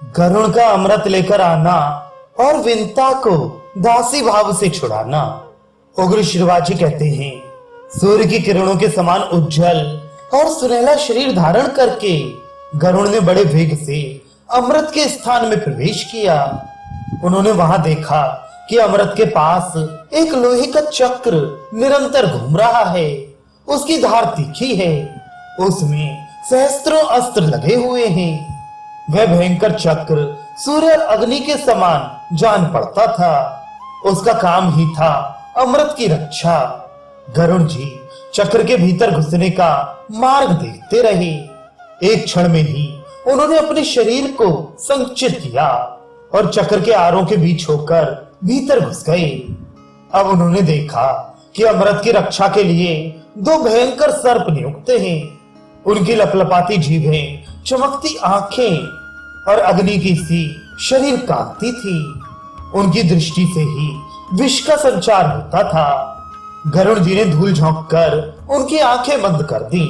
गरुण का अमृत लेकर आना और विंता को दासी भाव से छुड़ाना। उग्र शिवाजी कहते हैं, सूर्य की किरणों के समान उज्जवल और सुनहला शरीर धारण करके गरुड़ ने बड़े वेग से अमृत के स्थान में प्रवेश किया। उन्होंने वहां देखा कि अमृत के पास एक लोहे का चक्र निरंतर घूम रहा है। उसकी धार तीखी है, उसमें सहस्त्रों अस्त्र लगे हुए हैं। वह भयंकर चक्र सूर्य और अग्नि के समान जान पड़ता था। उसका काम ही था अमृत की रक्षा। गरुड़ जी चक्र के भीतर घुसने का मार्ग देखते रहे। एक क्षण में ही उन्होंने अपने शरीर को संकुचित किया और चक्र के आरों के बीच होकर भीतर घुस गए। अब उन्होंने देखा कि अमृत की रक्षा के लिए दो भयंकर सर्प नियुक्त हैं। उनकी लपलपाती जीभें, चमकती आंखें और अग्नि की सी शरीर कांपती थी। उनकी दृष्टि से ही विष का संचार होता था। गरुड़ जी ने धूल झोंक कर उनकी आंखें बंद कर दी।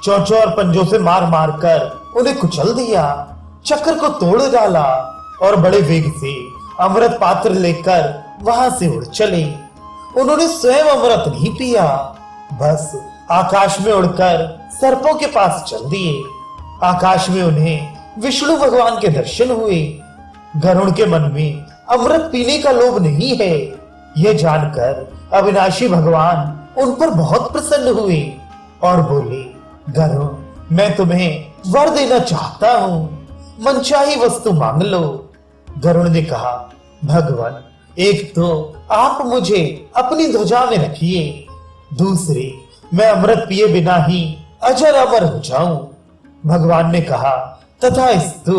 चोंचों और पंजों से मार मार कर उन्हें कुचल दिया, चक्र को तोड़ डाला और बड़े वेग से अमृत पात्र लेकर वहां से उड़ चले। उन्होंने स्वयं अमृत नहीं पिया, बस आकाश में उड़कर सर्पों के पास चल दिए। आकाश में उन्हें विष्णु भगवान के दर्शन हुए। गरुड़ के मन में अमृत पीने का लोभ नहीं है, यह जानकर अविनाशी भगवान उन पर बहुत प्रसन्न हुए और बोले, गरुड़, मैं तुम्हें वर देना चाहता हूँ, मनचाही वस्तु मांग लो। गरुड़ ने कहा, भगवान, एक तो आप मुझे अपनी ध्वजा में रखिए, दूसरे मैं अमृत पिए बिना ही अजर अमर हो जाऊं। भगवान ने कहा, तथास्तु।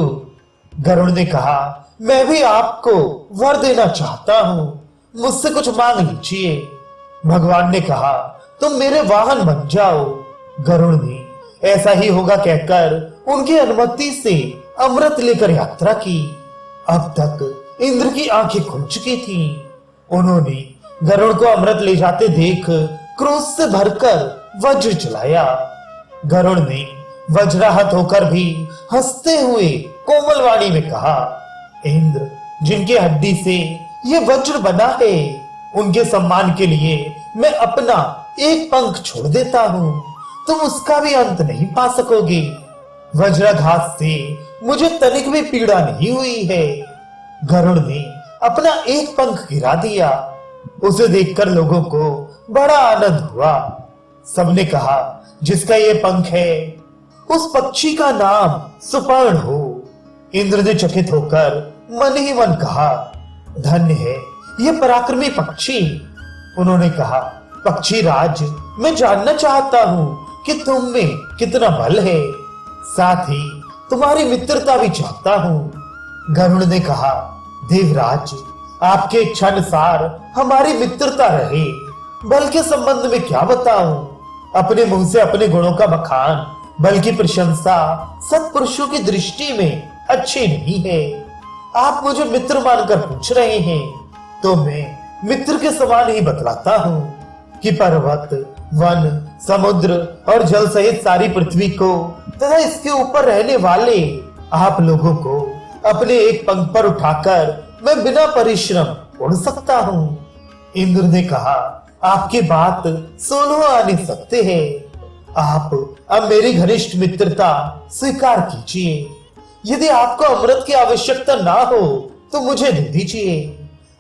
गरुड़ ने कहा, मैं भी आपको वर देना चाहता हूं, मुझसे कुछ मांग लीजिए। भगवान ने कहा, तुम मेरे वाहन बन जाओ। गरुड़ ने ऐसा ही होगा कहकर उनकी अनुमति से अमृत लेकर यात्रा की। अब तक इंद्र की आंखें खुल चुकी थीं। उन्होंने गरुड़ को अमृत ले जाते देख क्रोध से भरकर वज्र चलाया। गरुड़ ने वज्राहत होकर भी हंसते हुए कोमल वाणी में कहा, इंद्र, जिनकी हड्डी से ये वज्र बना है, उनके सम्मान के लिए मैं अपना एक पंख छोड़ देता हूँ, तुम उसका भी अंत नहीं पा सकोगे। वज्राघात से मुझे तनिक भी पीड़ा नहीं हुई है। गरुड़ ने अपना एक पंख गिरा दिया। उसे देखकर लोगों को बड़ा आनंद हुआ। सबने कहा, जिसका ये पंख है उस पक्षी का नाम सुपर्ण हो। इंद्र ने चकित होकर मन ही मन कहा, धन्य है ये पराक्रमी पक्षी। उन्होंने कहा, पक्षी राज, मैं जानना चाहता हूँ कि तुम में कितना बल है, साथ ही तुम्हारी मित्रता भी चाहता हूँ। गरुड़ ने कहा, देवराज, आपके इच्छानुसार हमारी मित्रता रहे। बल के संबंध में क्या बताऊं, अपने मुंह से अपने गुणों का बखान, बल की प्रशंसा सत्पुरुषों की दृष्टि में अच्छी नहीं है। आप मुझे मित्र मानकर पूछ रहे हैं, तो मैं मित्र के समान ही बतलाता हूँ कि पर्वत, वन, समुद्र और जल सहित सारी पृथ्वी को तथा इसके ऊपर रहने वाले आप लोगों को अपने एक पंख पर उठाकर मैं बिना परिश्रम उड़ सकता हूँ। इंद्र ने कहा, आपकी बात 16 आने सकते हैं। आप अब मेरी घनिष्ठ मित्रता स्वीकार कीजिए। यदि आपको अमृत की आवश्यकता ना हो तो मुझे दे दीजिए।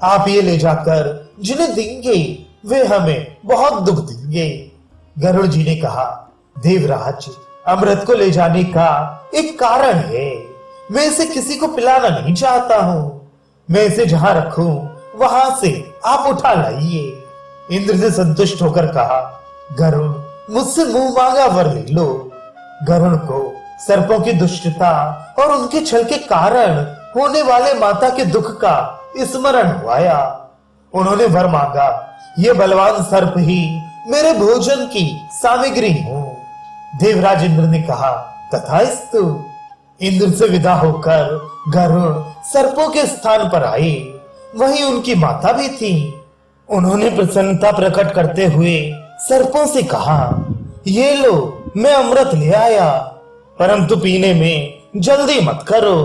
आप ये ले जाकर जिन्हें देंगे वे हमें बहुत दुख देंगे। गरुड़ जी ने कहा, देवराज, अमृत को ले जाने का एक कारण है। मैं इसे किसी को पिलाना नहीं चाहता हूँ। मैं इसे जहां रखूं वहां से आप उठा लाइए। इंद्र ने संतुष्ट होकर कहा, गरुड़, मुझसे मुंह मांगा वर ले लो। गरुड़ को सर्पों की दुष्टता और उनके छल के कारण होने वाले माता के दुख का स्मरण हुआ। उन्होंने वर मांगा, ये बलवान सर्प ही मेरे भोजन की सामग्री हो। देवराज इंद्र ने कहा, तथास्तु। इंद्र से विदा होकर गरुड़ सर्पों के स्थान पर आए। वहीं उनकी माता भी थी। उन्होंने प्रसन्नता प्रकट करते हुए सर्पों से कहा, ये लो, मैं अमृत ले आया, परंतु पीने में जल्दी मत करो।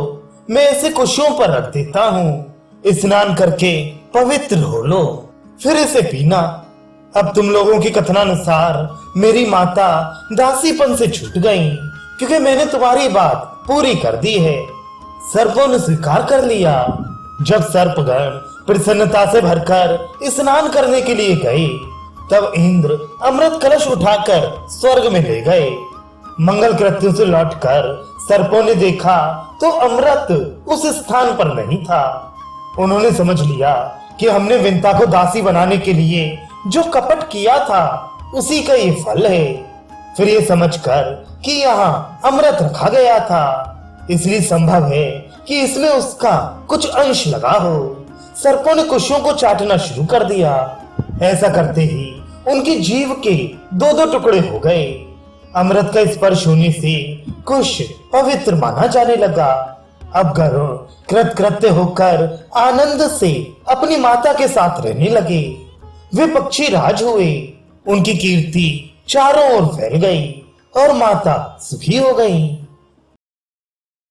मैं इसे कुशियों पर रख देता हूँ, स्नान करके पवित्र हो लो, फिर इसे पीना। अब तुम लोगों के कथनानुसार मेरी माता दासीपन से छूट गई, क्योंकि मैंने तुम्हारी बात पूरी कर दी है। सर्पों ने स्वीकार कर लिया। जब सर्पगण प्रसन्नता से भरकर स्नान करने के लिए गए, तब इंद्र अमृत कलश उठाकर स्वर्ग में ले गए। मंगल कृत्यों से लौटकर सर्पों ने देखा तो अमृत उस स्थान पर नहीं था। उन्होंने समझ लिया कि हमने विंता को दासी बनाने के लिए जो कपट किया था उसी का ये फल है। फिर ये समझकर कि यहाँ अमृत रखा गया था, इसलिए संभव है कि इसमें उसका कुछ अंश लगा हो। सर्पों ने कुशियों को चाटना शुरू कर दिया। ऐसा करते ही उनकी जीव के दो दो टुकड़े हो गए। अमृत का स्पर्श होने से कुश पवित्र माना जाने लगा। अब गरुड़ कृतकृत्य होकर आनंद से अपनी माता के साथ रहने लगे। वे पक्षी राज हुए, उनकी कीर्ति चारों ओर फैल गई और माता सुखी हो गई।